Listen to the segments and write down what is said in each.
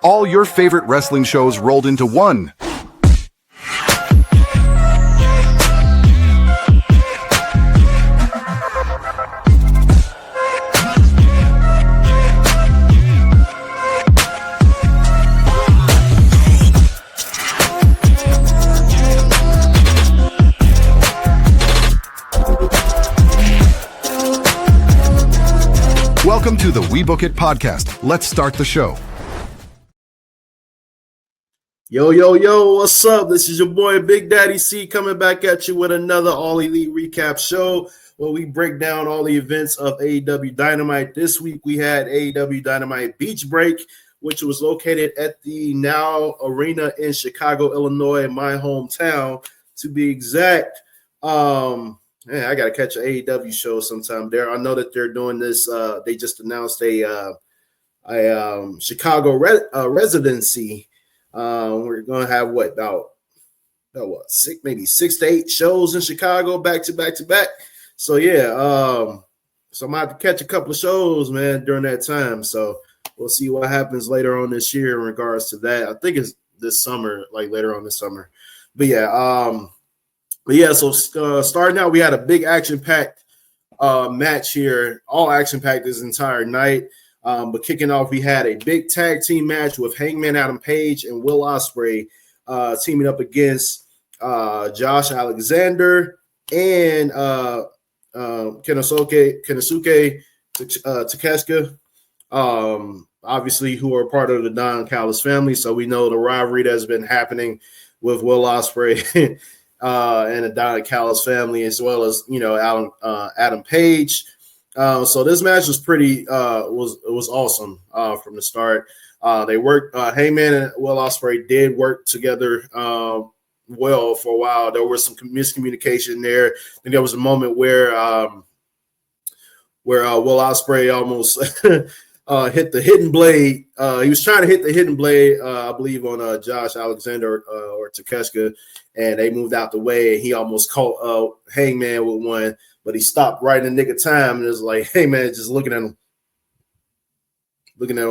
All your favorite wrestling shows rolled into one. Welcome to the We Book It podcast. Let's start the show. Yo, what's up? This is your boy Big Daddy C coming back at you with another All Elite Recap show where we break down all the events of AEW Dynamite. This week we had AEW Dynamite Beach Break, which was located at the Now Arena in Chicago, Illinois, my hometown to be exact. I got to catch an AEW show sometime there. I know that they're doing this. They just announced a Chicago residency. We're going to have about six to eight shows in Chicago back to back. So yeah, so I'm going to have to catch a couple of shows, man, during that time. So we'll see what happens later on this year in regards to that. I think it's this summer, like later on this summer. But yeah, so starting out, we had a big action-packed match here, all action-packed this entire night. But kicking off, we had a big tag team match with Hangman Adam Page and Will Ospreay teaming up against Josh Alexander and Konosuke Takeshita, obviously, who are part of the Don Callis family. So we know the rivalry that's been happening with Will Ospreay and the Don Callis family, as well as Adam Page. So this match was pretty was awesome from the start. They worked. Heyman and Will Ospreay did work together well for a while. There was some miscommunication there. I think there was a moment where Will Ospreay almost hit the hidden blade. He was trying to hit the hidden blade, I believe, on Josh Alexander or Takeshita, and they moved out the way. He almost caught Hangman with one, but he stopped right in the nick of time and it was like, hey, man, just looking at him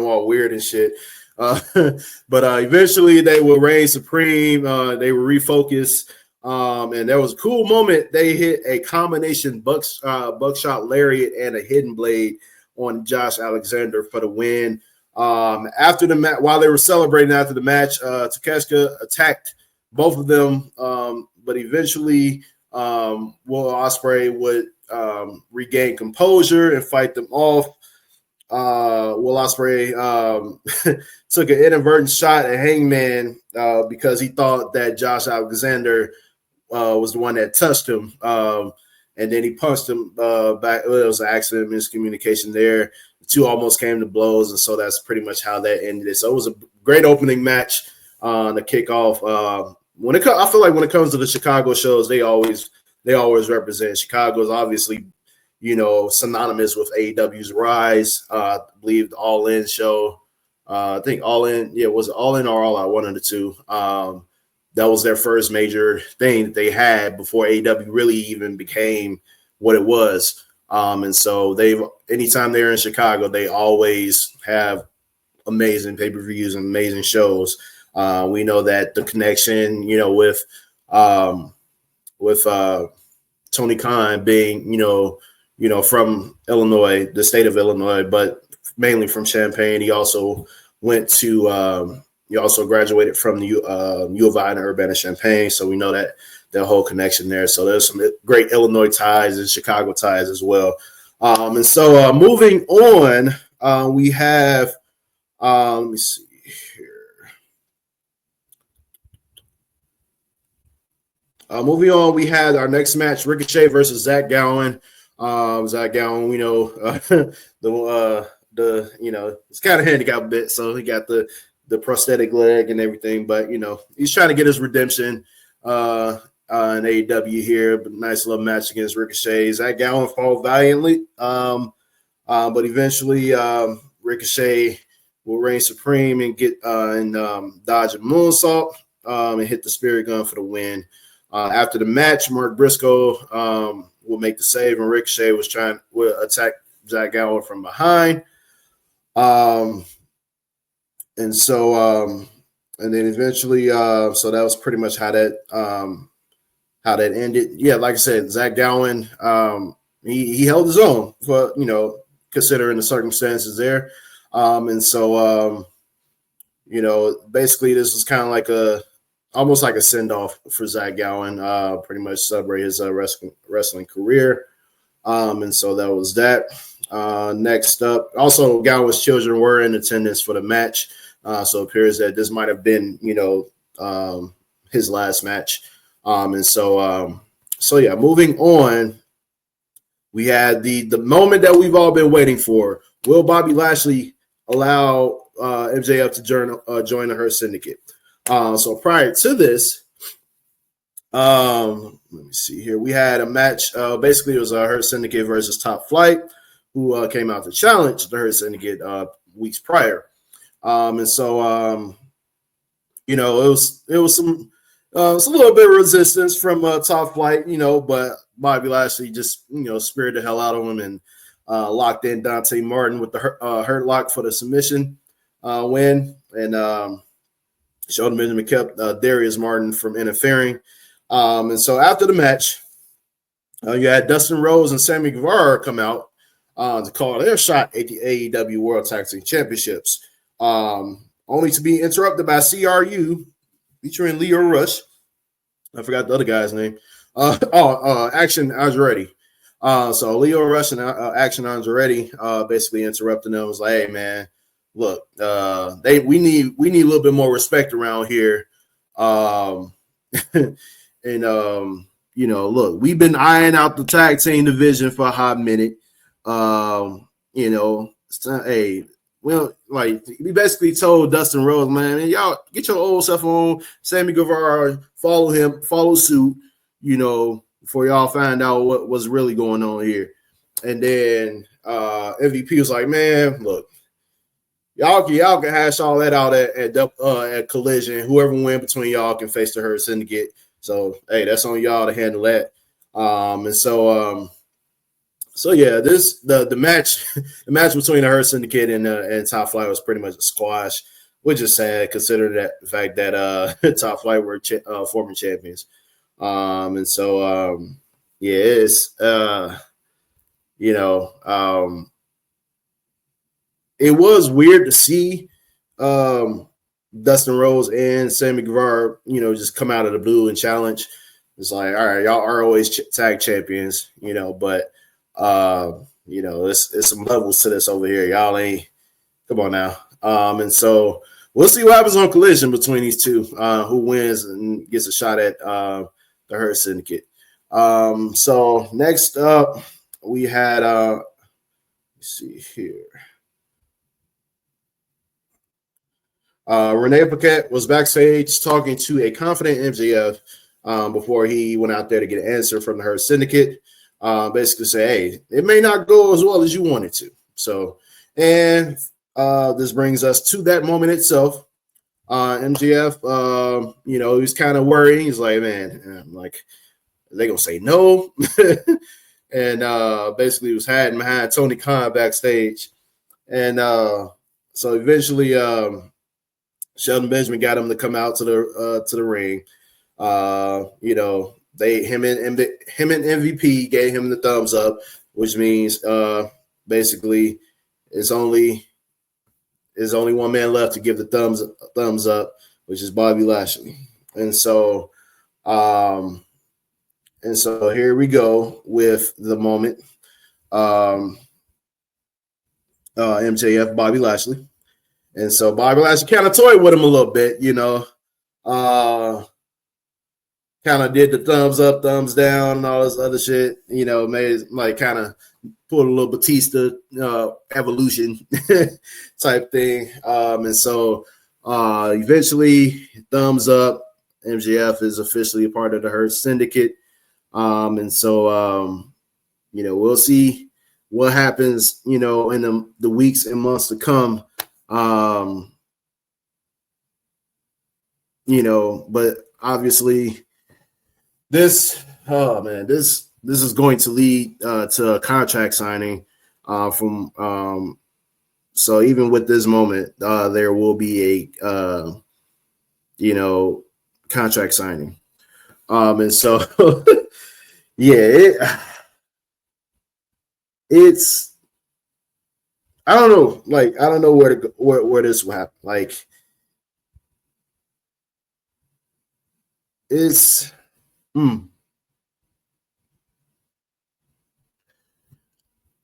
all weird and shit. But eventually they will reign supreme. They will refocus. And there was a cool moment. They hit a combination buckshot lariat and a hidden blade on Josh Alexander for the win. After the match, while they were celebrating after the match, Takeshita attacked both of them, but eventually Will Ospreay would regain composure and fight them off. Will Ospreay took an inadvertent shot at Hangman because he thought that Josh Alexander was the one that touched him. And then he punched him back. It was an accident, miscommunication there. The two almost came to blows, and so that's pretty much how that ended. So it was a great opening match to kick off. I feel like when it comes to the Chicago shows, they always represent. Chicago is obviously, synonymous with AEW's rise. I believe the All In show. I think All In, was it All In or All Out? One of the two. That was their first major thing that they had before AEW really even became what it was. And so anytime they're in Chicago, they always have amazing pay-per-views and amazing shows. We know that the connection, with Tony Khan being, from Illinois, the state of Illinois, but mainly from Champaign. He also went to he also graduated from the U of I in Urbana-Champaign, so we know that whole connection there. So there's some great Illinois ties and Chicago ties as well. And so moving on, we have let me see here. Moving on, we had our next match: Ricochet versus Zach Gowen. Zach Gowen, we know it's kind of handicapped a bit, so he got the prosthetic leg and everything, but he's trying to get his redemption in AEW here. But nice little match against Ricochet. Zach Gowen fought valiantly, but eventually Ricochet will reign supreme and get dodge a moonsault and hit the spirit gun for the win. After the match, Mark Briscoe will make the save, and Ricochet will attack Zach Gowen from behind. and so and then eventually, so that was pretty much how that ended. Yeah, like I said, Zach Gowen, he held his own for, considering the circumstances there. And so, basically this was kind of like almost like a send-off for Zach Gowen, pretty much celebrate his wrestling career. And so that was that. Next up, also Gowen's children were in attendance for the match. So it appears that this might have been, his last match. And so yeah, moving on, we had the moment that we've all been waiting for. Will Bobby Lashley allow MJF to join the Hurt Syndicate? So prior to this, let me see here. We had a match. Basically, it was a Hurt Syndicate versus Top Flight, who came out to challenge the Hurt Syndicate weeks prior. And so, it was some it's a little bit of resistance from Top Flight, but Bobby Lashley just, speared the hell out of him and locked in Dante Martin with the Hurt Lock for the submission win, and Sheldon Benjamin kept Darius Martin from interfering. And so after the match, you had Dustin Rhodes and Sammy Guevara come out to call their shot at the AEW World Tag Team Championships, only to be interrupted by CRU featuring Leo Rush. I forgot the other guy's name. Action Andretti. So Leo Rush and Action Andretti basically interrupting them. Was like, hey man, look, we need a little bit more respect around here. And look, we've been eyeing out the tag team division for a hot minute. Hey, well, like we basically told Dustin Rhodes, man, y'all get your old stuff on. Sammy Guevara, follow suit, before y'all find out what was really going on here. And then MVP was like, man, look, y'all can hash all that out at Collision. Whoever wins between y'all can face the Hurt Syndicate. So hey, that's on y'all to handle that. So yeah, the match between the Hurt Syndicate and Top Flight was pretty much a squash, which is sad considering the fact that Top Flight were former champions. It's it was weird to see Dustin Rhodes and Sammy Guevara, just come out of the blue and challenge. It's like, all right, y'all are always tag champions, but it's some levels to this over here. Y'all ain't, come on now. And so we'll see what happens on Collision between these two, who wins and gets a shot at the Hurt Syndicate. So next up, we had, let's see here. Renee Paquette was backstage talking to a confident MJF before he went out there to get an answer from the Hurt Syndicate. Basically say, hey, it may not go as well as you want it to. So, and this brings us to that moment itself. MJF, he was kind of worried. He's like, man, like, are they gonna say no? And basically was hiding behind Tony Khan backstage. And so eventually Sheldon Benjamin got him to come out to the ring. Him and MVP gave him the thumbs up, which means basically there's only one man left to give the thumbs up, which is Bobby Lashley. And so here we go with the moment. MJF, Bobby Lashley. And so Bobby Lashley kind of toyed with him a little bit, kind of did the thumbs up, thumbs down, and all this other shit, made like kind of pulled a little Batista evolution type thing. And so eventually, thumbs up, MJF is officially a part of the Hurt Syndicate. And so, we'll see what happens, in the weeks and months to come. But obviously this is going to lead to a contract signing from So even with this moment, there will be a contract signing. And so yeah, it's I don't know. Like, I don't know where to go, where this will happen. Like, it's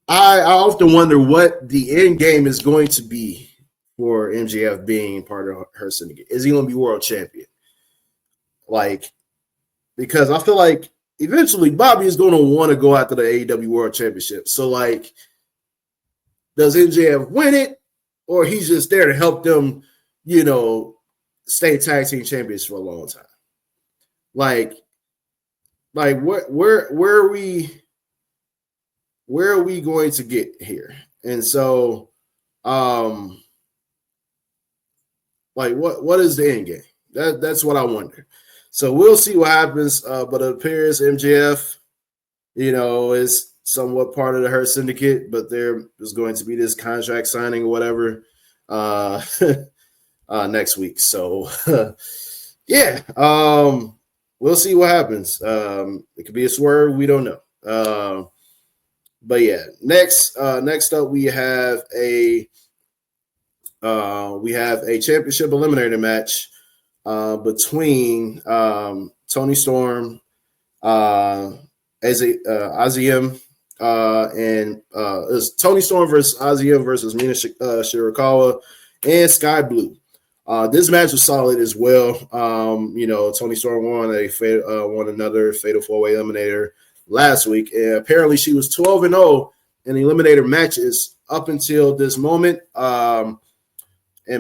I often wonder what the end game is going to be for MJF being part of Hurt Syndicate. Is he going to be world champion? Like, because I feel like eventually Bobby is going to want to go after the AEW World Championship. So, like, does MJF win it, or he's just there to help them, stay tag team champions for a long time? Like where are we going to get here? And so, what is the end game? That's what I wonder. So we'll see what happens. But it appears MJF, is somewhat part of the Hurt Syndicate, but there is going to be this contract signing or whatever next week. So yeah, we'll see what happens. It could be a swerve. We don't know. But yeah, next up we have a championship eliminator match between Tony Storm, Aziem, and it's Tony Storm versus Aziem versus Mina Shirakawa and Sky Blue. This match was solid as well. Tony Storm won another Fatal 4-Way Eliminator last week, and apparently she was 12-0 in Eliminator matches up until this moment. And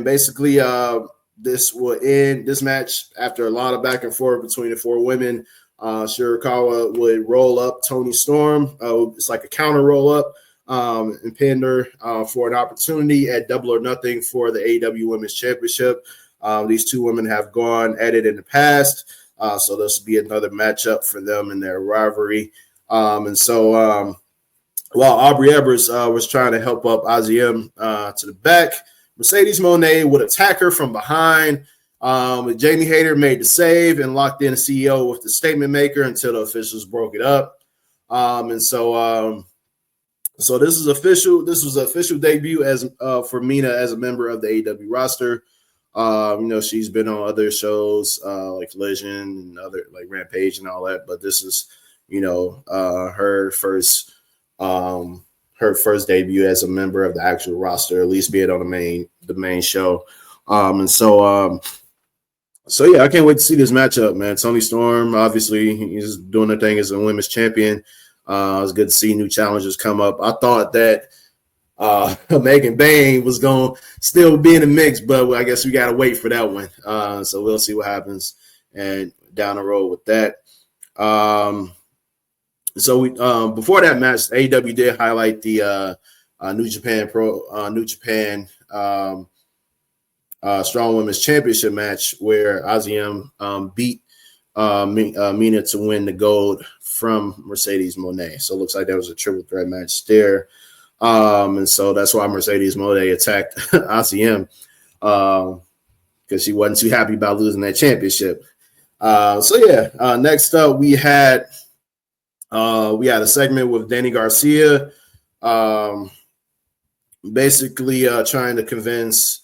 basically, this will end this match after a lot of back and forth between the four women. Shirakawa would roll up Tony Storm. It's like a counter roll up. And pinned her for an opportunity at Double or Nothing for the AEW Women's Championship. These two women have gone at it in the past, so this will be another matchup for them in their rivalry. And so while Aubrey Edwards was trying to help up Aziem to the back, Mercedes Moné would attack her from behind. Jamie Hayter made the save and locked in the CEO with the statement maker until the officials broke it up. So this is official. This was an official debut as for Mina as a member of the AEW roster. She's been on other shows like Collision and other like Rampage and all that, but this is her first debut as a member of the actual roster, at least being on the main show. So yeah, I can't wait to see this matchup, man. Tony Storm, obviously, he's doing the thing as a women's champion. It's good to see new challenges come up. I thought that Megan Bain was going to still be in the mix, but I guess we got to wait for that one. So we'll see what happens and down the road with that. So we before that match, AEW did highlight the New Japan Strong Women's Championship match where Aziem beat Mina to win the gold from Mercedes Moné. So it looks like that was a triple threat match there. And so that's why Mercedes Moné attacked Aziem because she wasn't too happy about losing that championship. Next up we had a segment with Danny Garcia basically trying to convince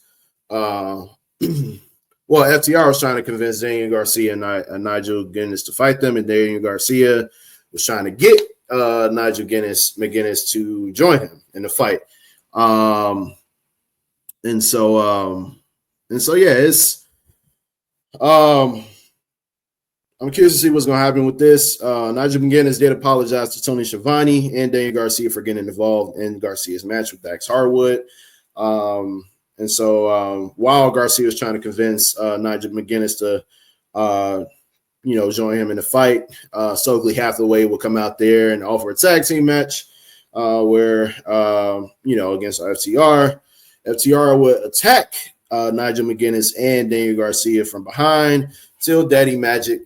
FTR was trying to convince Daniel Garcia and Nigel McGuinness to fight them, and Daniel Garcia was trying to get Nigel McGuinness to join him in the fight. I'm curious to see what's going to happen with this. Nigel McGuinness did apologize to Tony Schiavone and Daniel Garcia for getting involved in Garcia's match with Dax Harwood. While Garcia was trying to convince Nigel McGuinness to, join him in the fight, Stokely Hathaway will come out there and offer a tag team match against FTR. FTR would attack Nigel McGuinness and Daniel Garcia from behind till Daddy Magic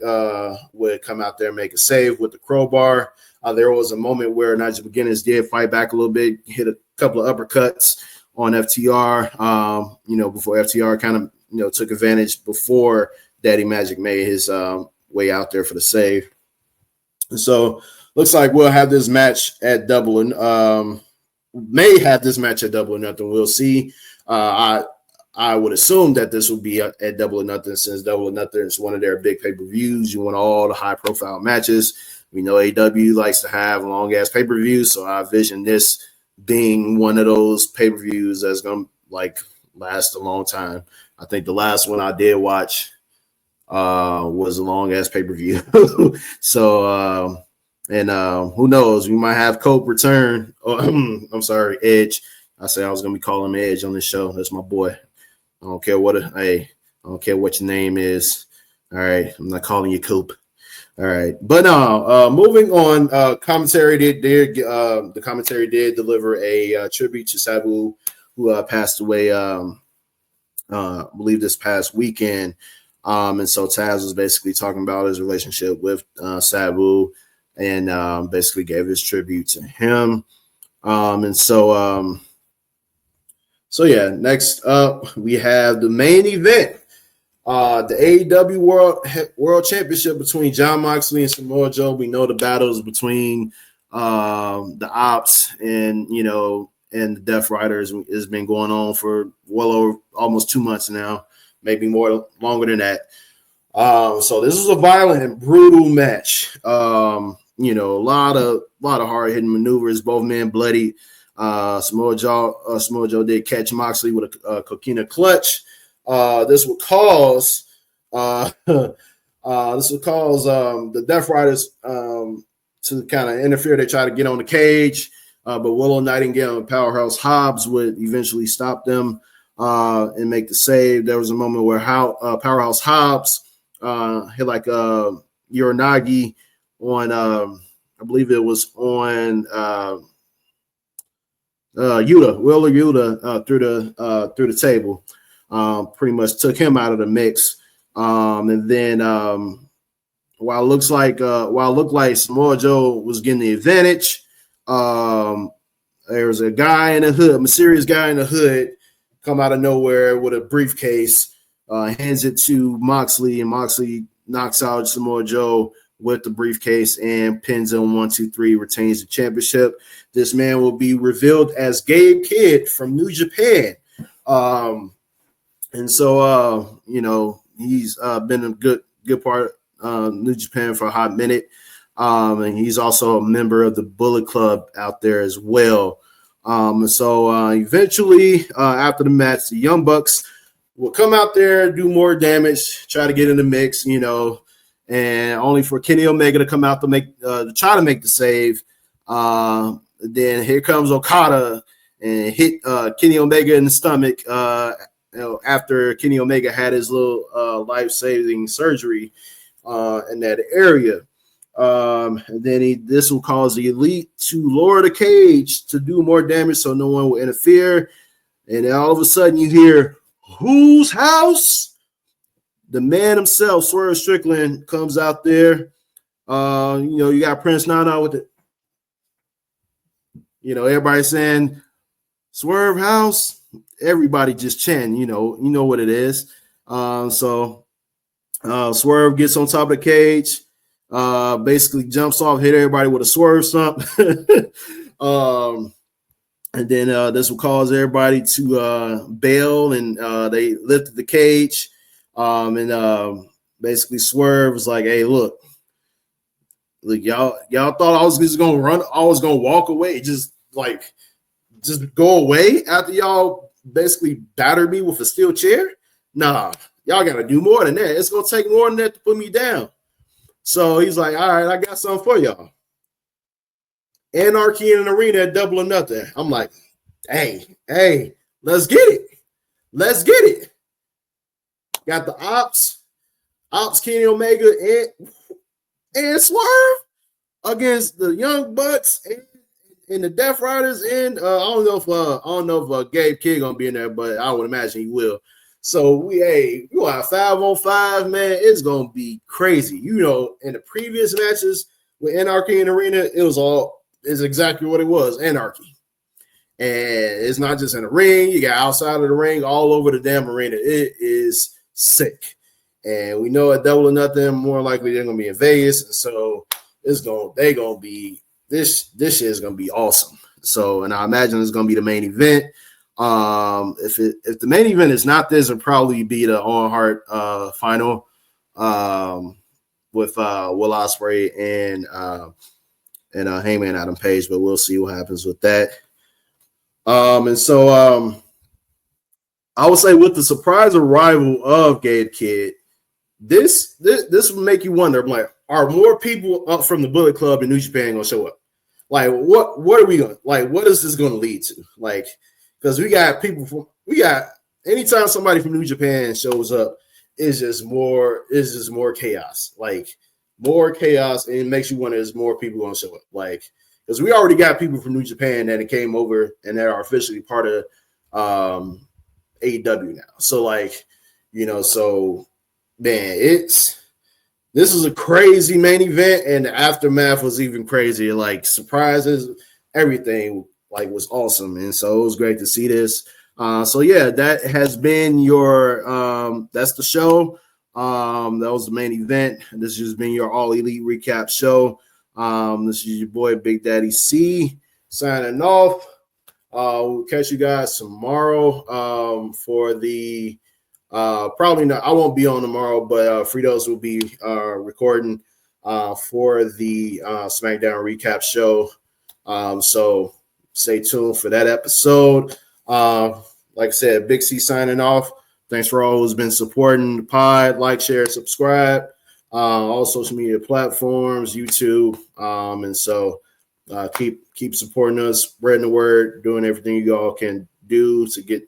would come out there and make a save with the crowbar. There was a moment where Nigel McGuinness did fight back a little bit, hit a couple of uppercuts on FTR. Before FTR kind of took advantage before Daddy Magic made his way out there for the save. And so looks like we'll have this match at Double or may have this match at Double or Nothing. We'll see. I would assume that this will be at Double or Nothing, since Double or Nothing is one of their big pay-per-views. You want all the high-profile matches. We know AEW likes to have long-ass pay-per-views, so I envision this being one of those pay-per-views that's going to last a long time. I think the last one I did watch was a long-ass pay-per-view. So, who knows? We might have Cope return. I'm sorry, Edge. I said I was going to be calling him Edge on this show. That's my boy. I don't care what your name is. All right, I'm not calling you Coop. All right, but moving on. The commentary did deliver a tribute to Sabu, who passed away. I believe this past weekend. And so Taz was basically talking about his relationship with Sabu, and basically gave his tribute to him. So yeah, next up we have the main event, the AEW World Championship between Jon Moxley and Samoa Joe. We know the battles between the Ops and the Death Riders has been going on for well over almost 2 months now, maybe longer than that. So this is a violent and brutal match. A lot of hard hitting maneuvers. Both men bloodied. Samoa Joe did catch Moxley with a coquina clutch. This would cause the Death Riders to kind of interfere. They try to get on the cage, but Willow Nightingale and Powerhouse Hobbs would eventually stop them and make the save. There was a moment where Powerhouse Hobbs hit like Uranagi on I believe it was on Wheeler Yuta through the table. Pretty much took him out of the mix. And then while it looked like Samoa Joe was getting the advantage, there was a guy in the hood, a mysterious guy in the hood, come out of nowhere with a briefcase, hands it to Moxley, and Moxley knocks out Samoa Joe with the briefcase and pins him 1, 2, 3, retains the championship. This man will be revealed as Gabe Kidd from New Japan. And so, he's been a good part of New Japan for a hot minute. And he's also a member of the Bullet Club out there as well. And so eventually, after the match, the Young Bucks will come out there, do more damage, try to get in the mix, and only for Kenny Omega to come out to try to make the save. Then here comes Okada and hit Kenny Omega in the stomach after Kenny Omega had his little life-saving surgery in that area. And then this will cause the Elite to lower the cage to do more damage so no one will interfere. And then all of a sudden you hear, "Whose house?" The man himself, Swerve Strickland, comes out there. You got Prince Nana with it. Everybody saying Swerve house. Everybody just chanting. You know what it is. So Swerve gets on top of the cage. Basically jumps off, hit everybody with a Swerve stomp. And then this will cause everybody to bail, and they lifted the cage. And basically Swerve was like, "Hey, look, y'all thought I was just gonna run, I was gonna walk away, just go away after y'all basically battered me with a steel chair? Nah, y'all gotta do more than that. It's gonna take more than that to put me down." So he's like, "All right, I got something for y'all. Anarchy in an arena at Double or Nothing." I'm like, hey, let's get it. Got the Ops, Kenny Omega, and Swerve against the Young Bucks and the Death Riders. And I don't know if Gabe Kidd gonna be in there, but I would imagine he will. So we have 5-on-5, man. It's gonna be crazy. In the previous matches with Anarchy in the Arena, it's exactly what it was, anarchy. And it's not just in the ring. You got outside of the ring, all over the damn arena. It is sick. And we know at Double or Nothing, more likely they're going to be in Vegas. And so this shit is going to be awesome. So, and I imagine it's going to be the main event. If the main event is not this, it'll probably be the Owen Hart final with Will Ospreay and Hangman Adam Page, but we'll see what happens with that. And so I would say with the surprise arrival of Gabe Kidd, this will make you wonder, like, are more people up from the Bullet Club in New Japan going to show up? Like, what are we going to, like, what is this going to lead to? Like, because we got anytime somebody from New Japan shows up, it's just more chaos, like more chaos, and it makes you wonder, is more people going to show up? Like, because we already got people from New Japan that came over and that are officially part of AEW now. So, like, so man, this is a crazy main event, and the aftermath was even crazier. Like, surprises, everything like was awesome, and so it was great to see this. So yeah, that has been your that's the show. That was the main event. This has been your All Elite recap show. This is your boy Big Daddy C signing off. We'll catch you guys tomorrow for the probably not. I won't be on tomorrow, but Fritos will be recording for the SmackDown recap show. So stay tuned for that episode. Like I said, Big C signing off. Thanks for all who's been supporting the pod. Like, share, subscribe. All social media platforms, YouTube. And so keep supporting us, spreading the word, doing everything you all can do to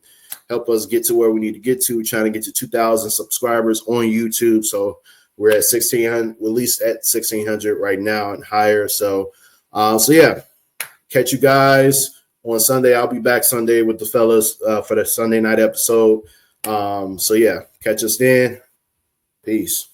help us get to where we need to get to. We're trying to get to 2,000 subscribers on YouTube. So we're at 1,600, at least at 1,600 right now and higher. So yeah, catch you guys on Sunday. I'll be back Sunday with the fellas for the Sunday night episode. So yeah, catch us then. Peace.